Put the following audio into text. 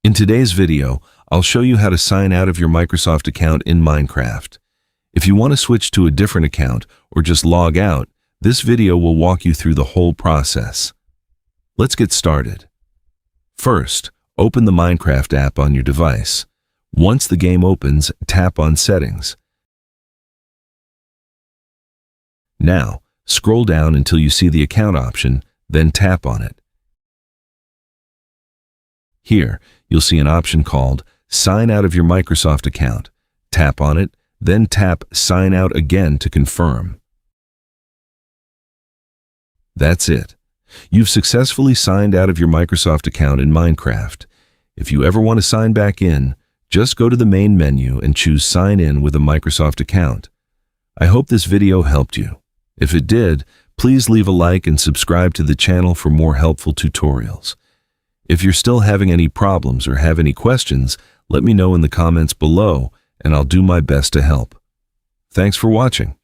In today's video, I'll show you how to sign out of your Microsoft account in Minecraft. If you want to switch to a different account or just log out, this video will walk you through the whole process. Let's get started. First, open the Minecraft app on your device. Once the game opens, tap on Settings. Now, scroll down until you see the account option, then tap on it. Here, you'll see an option called Sign Out of Your Microsoft Account. Tap on it, then tap Sign Out again to confirm. That's it. You've successfully signed out of your Microsoft account in Minecraft. If you ever want to sign back in, just go to the main menu and choose Sign In with a Microsoft account. I hope this video helped you. If it did, please leave a like and subscribe to the channel for more helpful tutorials. If you're still having any problems or have any questions, let me know in the comments below, and I'll do my best to help. Thanks for watching.